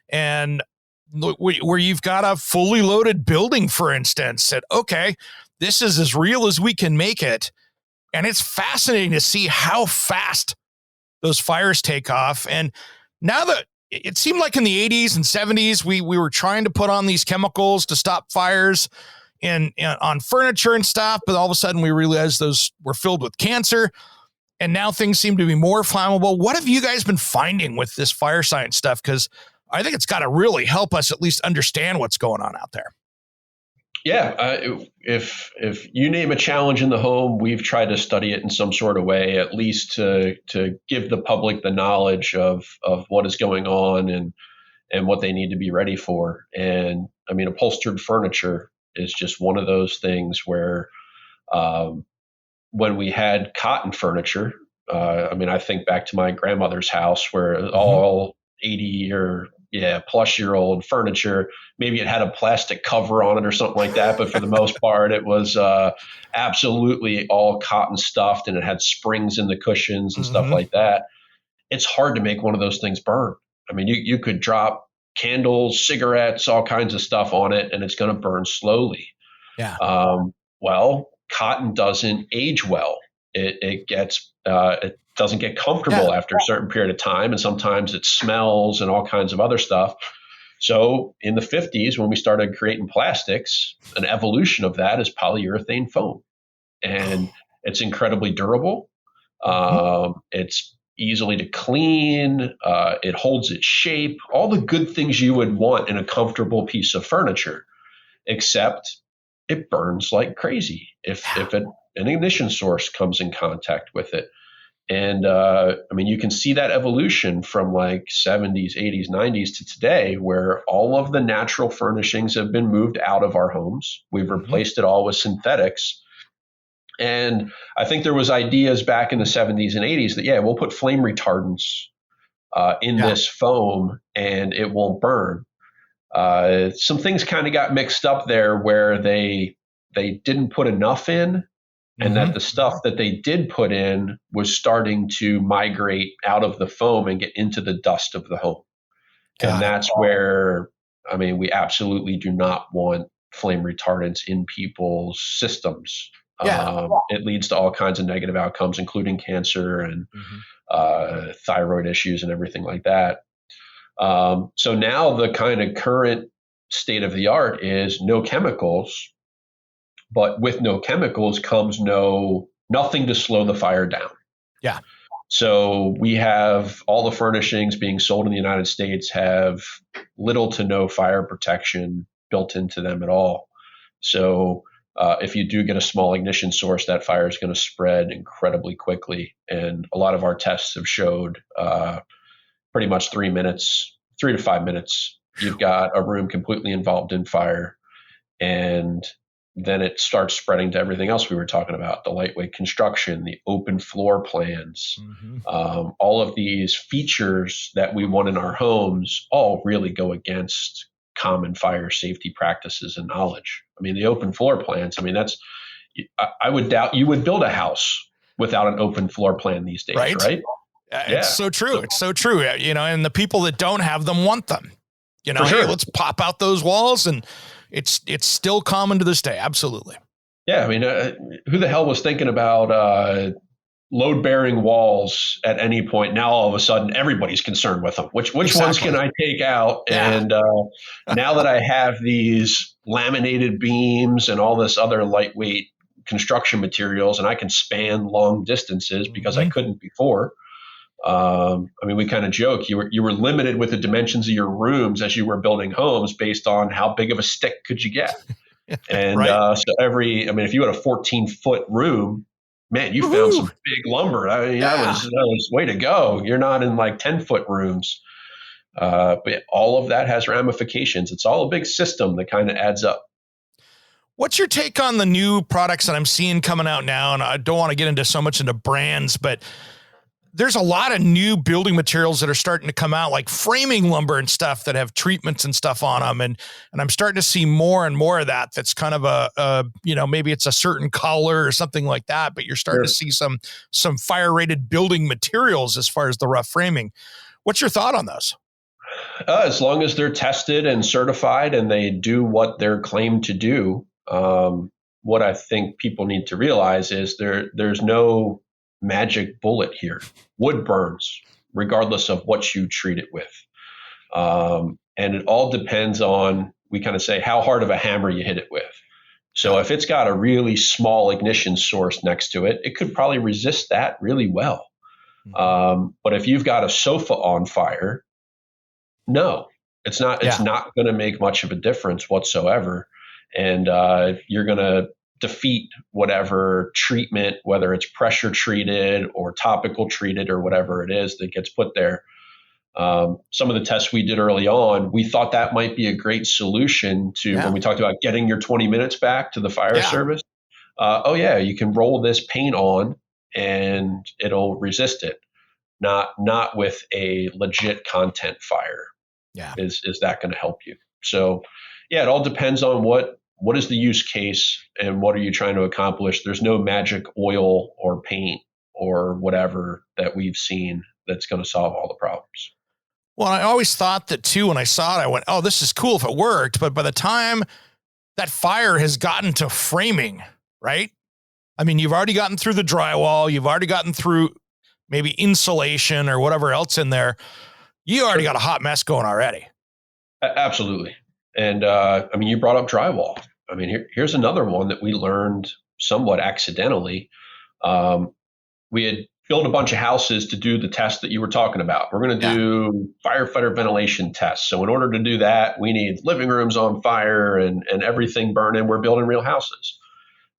and where you've got a fully loaded building, for instance, that, okay, this is as real as we can make it. And it's fascinating to see how fast those fires take off. And now that it seemed like in the 80s and 70s, we were trying to put on these chemicals to stop fires and on furniture and stuff. But all of a sudden we realized those were filled with cancer. And now things seem to be more flammable. What have you guys been finding with this fire science stuff? Because I think it's got to really help us at least understand what's going on out there. Yeah, if you name a challenge in the home, we've tried to study it in some sort of way, at least to give the public the knowledge of what is going on and what they need to be ready for. And upholstered furniture is just one of those things where when we had cotton furniture, I think back to my grandmother's house where all 80 or plus year old furniture, maybe it had a plastic cover on it or something like that. But for the most part, it was absolutely all cotton stuffed, and it had springs in the cushions and stuff like that. It's hard to make one of those things burn. You could drop candles, cigarettes, all kinds of stuff on it, and it's going to burn slowly. Yeah. Well, cotton doesn't age well. It doesn't get comfortable after a certain period of time, and sometimes it smells and all kinds of other stuff. So in the 50s, when we started creating plastics, an evolution of that is polyurethane foam, and it's incredibly durable. It's easily to clean. It holds its shape, all the good things you would want in a comfortable piece of furniture, except it burns like crazy if an ignition source comes in contact with it. And you can see that evolution from like 70s, 80s, 90s to today, where all of the natural furnishings have been moved out of our homes. We've replaced it all with synthetics. And I think there was ideas back in the 70s and 80s that, we'll put flame retardants in this foam and it won't burn. Some things kind of got mixed up there where they didn't put enough in, and that the stuff that they did put in was starting to migrate out of the foam and get into the dust of the home. And that's where, we absolutely do not want flame retardants in people's systems. It leads to all kinds of negative outcomes, including cancer and thyroid issues and everything like that. So now the kind of current state of the art is no chemicals. But with no chemicals comes nothing to slow the fire down. Yeah. So we have all the furnishings being sold in the United States have little to no fire protection built into them at all. So if you do get a small ignition source, that fire is going to spread incredibly quickly. And a lot of our tests have showed pretty much 3 to 5 minutes, you've got a room completely involved in fire. And then it starts spreading to everything else we were talking about, the lightweight construction, the open floor plans, all of these features that we want in our homes all really go against common fire safety practices and knowledge. The open floor plans, I would doubt you would build a house without an open floor plan these days, right? It's so true. It's so true. And the people that don't have them want them. Hey, let's pop out those walls, and it's still common to this day. Absolutely. Yeah. Who the hell was thinking about load-bearing walls at any point? Now, all of a sudden, everybody's concerned with them. Which ones can I take out? Yeah. And now that I have these laminated beams and all this other lightweight construction materials, and I can span long distances because I couldn't before. We kind of joke you were limited with the dimensions of your rooms as you were building homes based on how big of a stick could you get. And Right. so if you had a 14-foot room, man, you found Woohoo! some big lumber. I mean, Yeah. that was way to go. You're not in like 10-foot rooms. But all of that has ramifications. It's all a big system that kind of adds up. What's your take on the new products that I'm seeing coming out now? And I don't want to get into so much into brands, but there's a lot of new building materials that are starting to come out, like framing lumber and stuff that have treatments and stuff on them. And I'm starting to see more and more of that. That's kind of maybe it's a certain color or something like that, but you're starting to see some fire rated building materials as far as the rough framing. What's your thought on those? As long as they're tested and certified and they do what they're claimed to do, what I think people need to realize is there's no magic bullet here. Wood burns, regardless of what you treat it with. And it all depends on, we kind of say, how hard of a hammer you hit it with. So if it's got a really small ignition source next to it, it could probably resist that really well. But if you've got a sofa on fire, no, it's not. It's not going to make much of a difference whatsoever, and you're going to defeat whatever treatment, whether it's pressure treated or topical treated or whatever it is that gets put there. Some of the tests we did early on, we thought that might be a great solution to when we talked about getting your 20 minutes back to the fire service. You can roll this paint on and it'll resist it. Not with a legit content fire. Is that going to help you? So, it all depends on what is the use case and what are you trying to accomplish. There's no magic oil or paint or whatever that we've seen that's going to solve all the problems. Well, I always thought that too. When I saw it, I went, "Oh, this is cool if it worked." But by the time that fire has gotten to framing, right? I mean, you've already gotten through the drywall. You've already gotten through maybe insulation or whatever else in there. You already got a hot mess going already. Absolutely. And you brought up drywall. I mean, here's another one that we learned somewhat accidentally. We had built a bunch of houses to do the test that you were talking about. We're going to do firefighter ventilation tests. So in order to do that, we need living rooms on fire and everything burning. We're building real houses.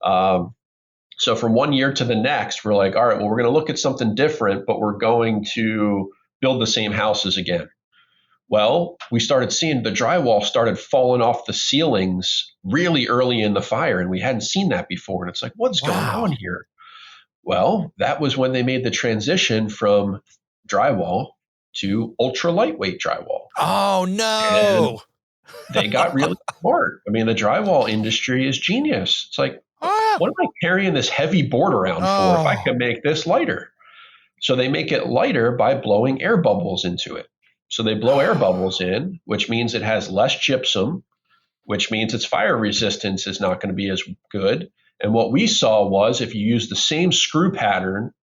So from one year to the next, we're like, all right, well, we're going to look at something different, but we're going to build the same houses again. Well, we started seeing the drywall started falling off the ceilings really early in the fire, and we hadn't seen that before. And it's like, what's going on here? Well, that was when they made the transition from drywall to ultra lightweight drywall. Oh, no. And they got really smart. I mean, the drywall industry is genius. It's like, what am I carrying this heavy board around for if I can make this lighter? So they make it lighter by blowing air bubbles into it. So they blow air bubbles in, which means it has less gypsum, which means its fire resistance is not going to be as good. And what we saw was if you use the same screw pattern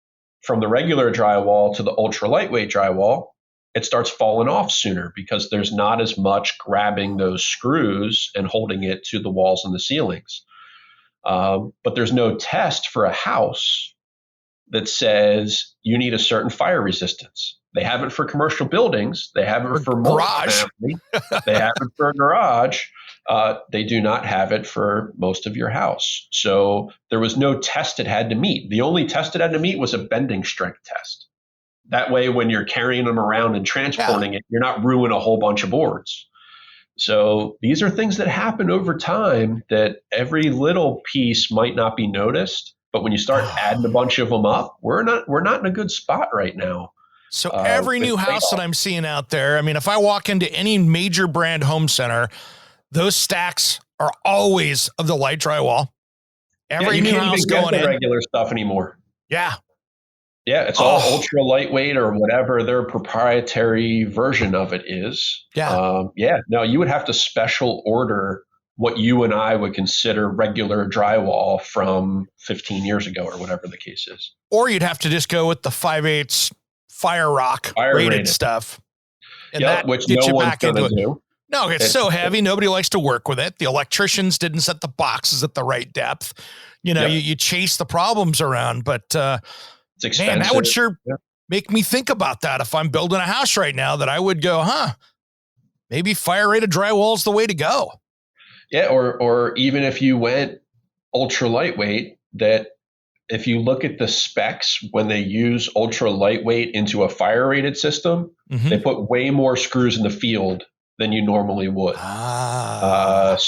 from the regular drywall to the ultra lightweight drywall, it starts falling off sooner because there's not as much grabbing those screws and holding it to the walls and the ceilings. But there's no test for a house that says you need a certain fire resistance. They have it for commercial buildings. They have it for multifamily. They have it for a garage. They do not have it for most of your house. So there was no test it had to meet. The only test it had to meet was a bending strength test. That way, when you're carrying them around and transporting it, you're not ruining a whole bunch of boards. So these are things that happen over time that every little piece might not be noticed. But when you start adding a bunch of them up, we're not in a good spot right now. So every new house that I'm seeing out there, I mean, if I walk into any major brand home center, those stacks are always of the light drywall. Every new house going in. Regular stuff anymore. Yeah. Yeah, it's all ultra lightweight or whatever their proprietary version of it is. Yeah. No, you would have to special order what you and I would consider regular drywall from 15 years ago or whatever the case is. Or you'd have to just go with the 5/8 fire rock rated stuff. And that which gets no you one's back into going it. to do. No, it's so heavy. Nobody likes to work with it. The electricians didn't set the boxes at the right depth. You chase the problems around, but it's expensive. Man, that would sure make me think about that. If I'm building a house right now, that I would go, maybe fire rated drywall is the way to go. Yeah, or even if you went ultra lightweight, that if you look at the specs when they use ultra lightweight into a fire rated system, they put way more screws in the field than you normally would. But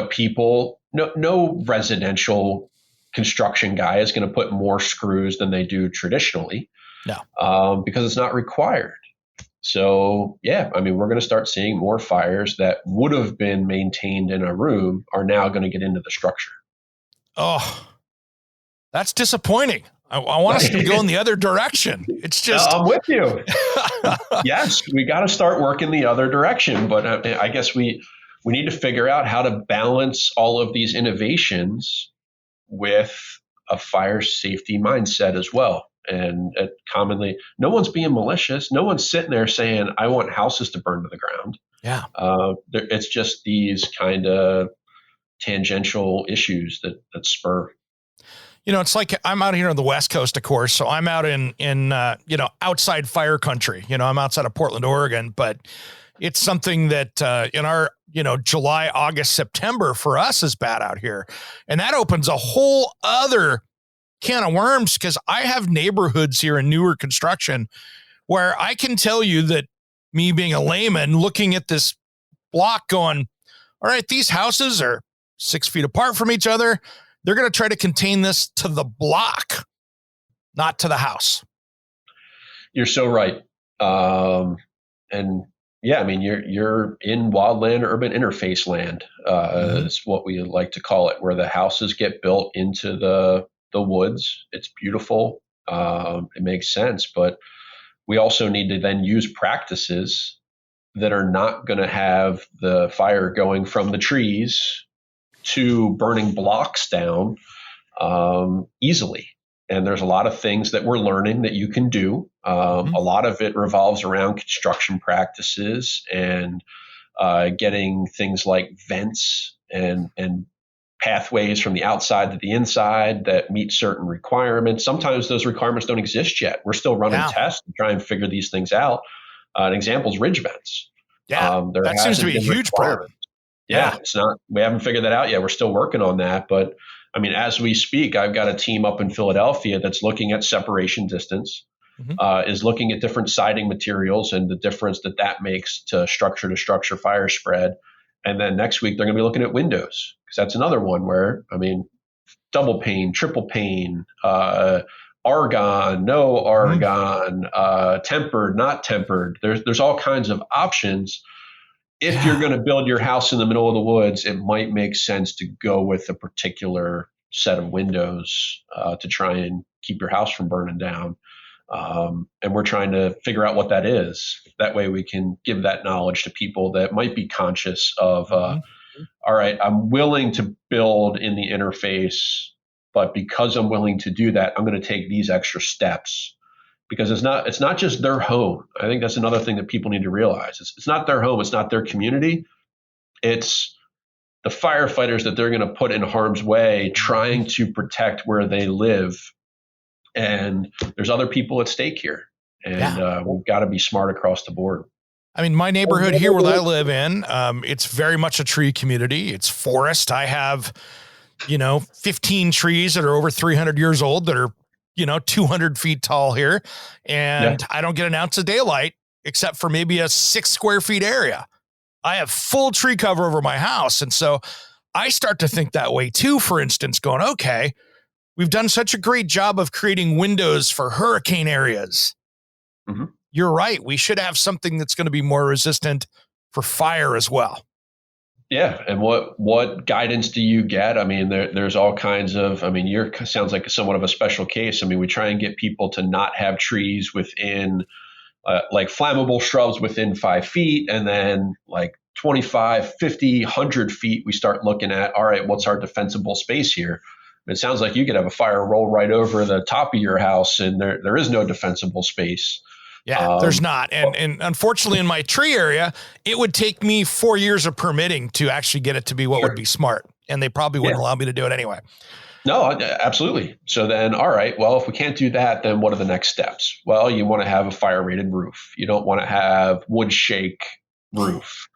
people, no residential construction guy is going to put more screws than they do traditionally. No, because it's not required. So, yeah, I mean, we're going to start seeing more fires that would have been maintained in a room are now going to get into the structure. Oh, that's disappointing. I want us to go in the other direction. It's just. I'm with you. Yes, we got to start working the other direction. But I guess we need to figure out how to balance all of these innovations with a fire safety mindset as well. And commonly, no one's being malicious. No one's sitting there saying, I want houses to burn to the ground. Yeah. It's just these kind of tangential issues that spur. It's like I'm out here on the West Coast, of course. So I'm out in outside fire country. I'm outside of Portland, Oregon. But it's something that in our, July, August, September for us is bad out here. And that opens a whole other can of worms, because I have neighborhoods here in newer construction where I can tell you that, me being a layman looking at this block going, all right, these houses are 6 feet apart from each other. They're going to try to contain this to the block, not to the house. You're so right. And yeah, I mean, you're in wildland, urban interface land, is what we like to call it, where the houses get built into the woods. It's beautiful. It makes sense, but we also need to then use practices that are not going to have the fire going from the trees to burning blocks down easily. And there's a lot of things that we're learning that you can do. A lot of it revolves around construction practices and getting things like vents and pathways from the outside to the inside that meet certain requirements. Sometimes those requirements don't exist yet. We're still running tests to try and figure these things out. An example is ridge vents. Yeah, that seems to be a huge problem. Yeah, it's not. We haven't figured that out yet. We're still working on that. But I mean, as we speak, I've got a team up in Philadelphia that's looking at separation distance, is looking at different siding materials and the difference that makes to structure fire spread. And then next week, they're going to be looking at windows, because that's another one where, I mean, double pane, triple pane, argon, no argon, tempered, not tempered. There's all kinds of options. If you're going to build your house in the middle of the woods, it might make sense to go with a particular set of windows to try and keep your house from burning down. And we're trying to figure out what that is. That way we can give that knowledge to people that might be conscious of, all right, I'm willing to build in the interface, but because I'm willing to do that, I'm going to take these extra steps, because it's not just their home. I think that's another thing that people need to realize. It's not their home. It's not their community. It's the firefighters that they're going to put in harm's way trying to protect where they live. And there's other people at stake here, and we've got to be smart across the board. I mean, my neighborhood here where I live in, it's very much a tree community. It's forest. I have, 15 trees that are over 300 years old that are, 200 feet tall here. And I don't get an ounce of daylight except for maybe a 6 square feet area. I have full tree cover over my house. And so I start to think that way too, for instance, going, okay, we've done such a great job of creating windows for hurricane areas. You're right. We should have something that's going to be more resistant for fire as well. Yeah. And what guidance do you get? I mean, there's all kinds of, I mean, sounds like somewhat of a special case. I mean, we try and get people to not have trees within like flammable shrubs within 5 feet. And then like 25, 50, 100 feet, we start looking at, all right, what's our defensible space here? It sounds like you could have a fire roll right over the top of your house and there is no defensible space. Yeah, there's not. And unfortunately in my tree area, it would take me 4 years of permitting to actually get it to be what would be smart. And they probably wouldn't allow me to do it anyway. No, absolutely. So then, all right, well, if we can't do that, then what are the next steps? Well, you want to have a fire rated roof. You don't want to have wood shake roof.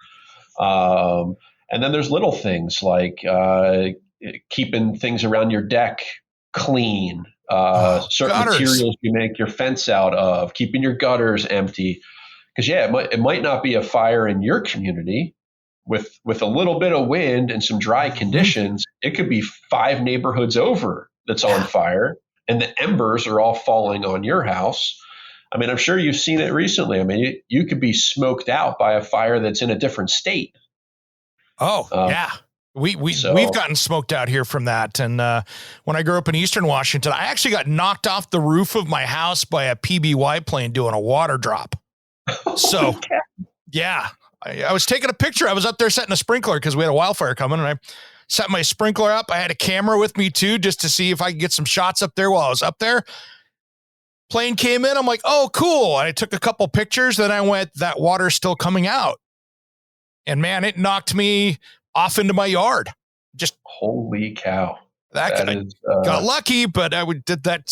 And then there's little things like keeping things around your deck clean, certain gutters. materials you make your fence out of, keeping your gutters empty. Because it might not be a fire in your community. With a little bit of wind and some dry conditions, it could be 5 neighborhoods over that's on fire, and the embers are all falling on your house. I mean, I'm sure you've seen it recently. I mean, you could be smoked out by a fire that's in a different state. Oh, yeah. We've gotten smoked out here from that. And when I grew up in Eastern Washington, I actually got knocked off the roof of my house by a PBY plane doing a water drop. So, yeah, I was taking a picture. I was up there setting a sprinkler because we had a wildfire coming, and I set my sprinkler up. I had a camera with me too, just to see if I could get some shots up there while I was up there. Plane came in. I'm like, oh, cool. And I took a couple pictures. Then I went, that water's still coming out. And man, it knocked me off into my yard. Just holy cow. That is, got lucky, but I did that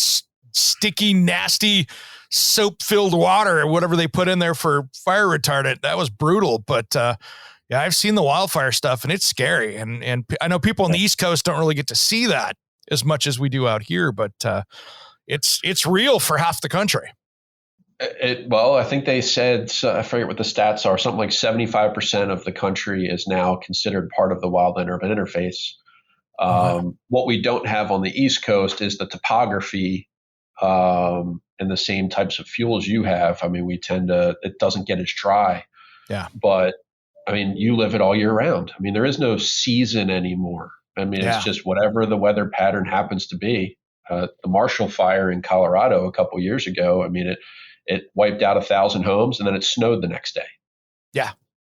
sticky, nasty, soap-filled water or whatever they put in there for fire retardant. That was brutal. But yeah, I've seen the wildfire stuff, and it's scary. And I know people on the East Coast don't really get to see that as much as we do out here, but it's real for half the country. Well, I think they said, I forget what the stats are, something like 75% of the country is now considered part of the wildland urban interface. What we don't have on the East Coast is the topography and the same types of fuels you have. I mean, it doesn't get as dry. Yeah. But I mean, you live it all year round. I mean, there is no season anymore. I mean, it's just whatever the weather pattern happens to be. The Marshall Fire in Colorado a couple years ago, I mean, it wiped out 1,000 homes, and then it snowed the next day. Yeah.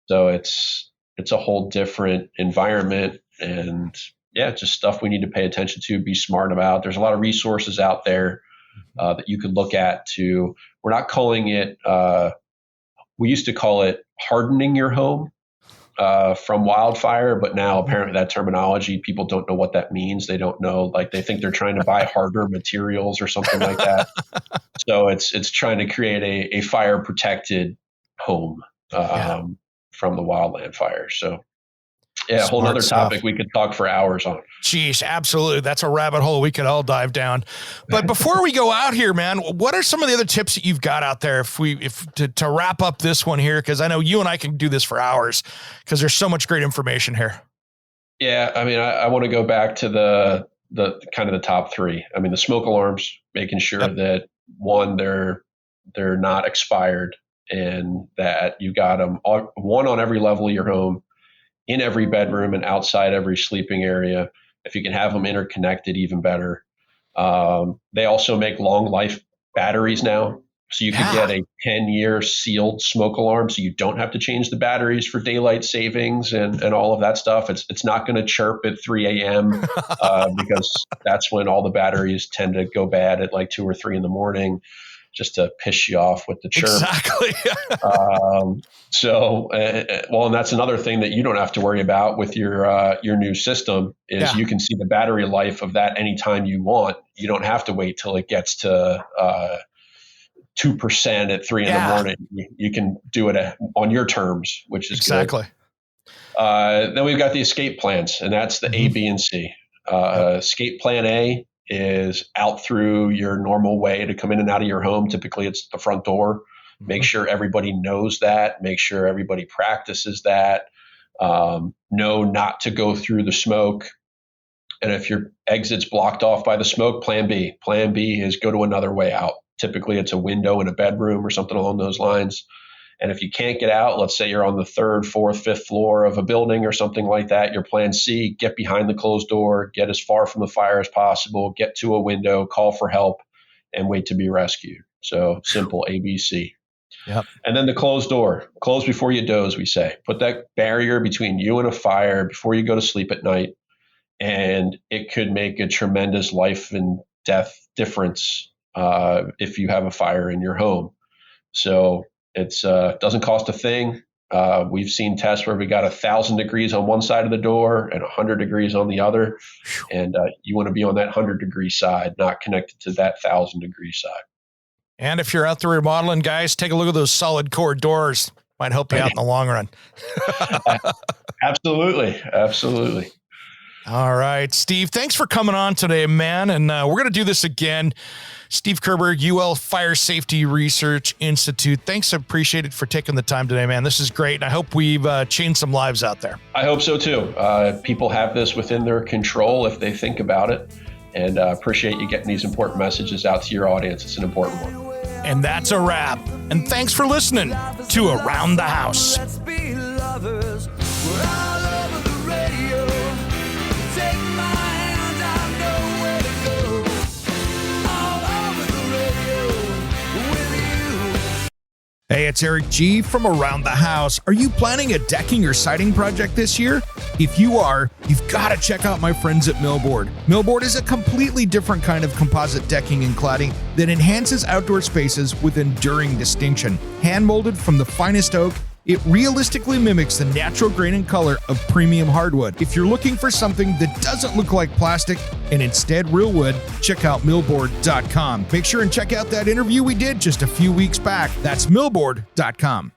So it's a whole different environment, and just stuff we need to pay attention to, be smart about. There's a lot of resources out there that you could look at we're not calling it, we used to call it hardening your home from wildfire, but now apparently that terminology, people don't know what that means. They don't know, like they think they're trying to buy harder materials or something like that. So it's trying to create a fire protected home from the wildland fire. So a whole other topic we could talk for hours on. Jeez, absolutely. That's a rabbit hole we could all dive down. But before we go out here, man, what are some of the other tips that you've got out there to wrap up this one here? Because I know you and I can do this for hours because there's so much great information here. Yeah, I mean, I want to go back to the kind of the top 3. I mean, the smoke alarms, making sure that one, they're not expired, and that you got them one on every level of your home, in every bedroom and outside every sleeping area. If you can have them interconnected, even better. They also make long life batteries now. So you can get a 10-year sealed smoke alarm, so you don't have to change the batteries for daylight savings and all of that stuff. It's not going to chirp at 3 a.m. Because that's when all the batteries tend to go bad at like 2 or 3 in the morning, just to piss you off with the chirp. Exactly. And that's another thing that you don't have to worry about with your new system is you can see the battery life of that anytime you want. You don't have to wait till it gets to 2% at 3 in the morning. You can do it on your terms, which is exactly good. Then we've got the escape plans, and that's the A, B, and C. Escape plan A is out through your normal way to come in and out of your home. Typically it's the front door. Make sure everybody knows that. Make sure everybody practices that. Know not to go through the smoke. And if your exit's blocked off by the smoke, plan B. Plan B is go to another way out. Typically it's a window in a bedroom or something along those lines. And if you can't get out, let's say you're on the 3rd, 4th, 5th floor of a building or something like that, your plan C, get behind the closed door, get as far from the fire as possible, get to a window, call for help, and wait to be rescued. So simple ABC. Yep. And then the closed door. Close before you doze, we say. Put that barrier between you and a fire before you go to sleep at night. And it could make a tremendous life and death difference if you have a fire in your home. So it doesn't cost a thing. We've seen tests where we got 1,000 degrees on one side of the door and 100 degrees on the other. And you want to be on that 100-degree side, not connected to that 1,000-degree side. And if you're out there remodeling, guys, take a look at those solid core doors. Might help you out in the long run. Absolutely. Absolutely. All right, Steve, thanks for coming on today, man. And we're going to do this again. Steve Kerber, UL Fire Safety Research Institute. Thanks. I appreciate it for taking the time today, man. This is great. And I hope we've changed some lives out there. I hope so too. People have this within their control if they think about it. And appreciate you getting these important messages out to your audience. It's an important one. And that's a wrap. And thanks for listening to Around the House. Let's be lovers. We're all over the radio. Take my hand, I know where to go. All over the radio with you. Hey, it's Eric G. from Around the House. Are you planning a decking or siding project this year? If you are, you've got to check out my friends at Millboard. Millboard is a completely different kind of composite decking and cladding that enhances outdoor spaces with enduring distinction. Hand-molded from the finest oak, it realistically mimics the natural grain and color of premium hardwood. If you're looking for something that doesn't look like plastic and instead real wood, check out millboard.com. Make sure and check out that interview we did just a few weeks back. That's millboard.com.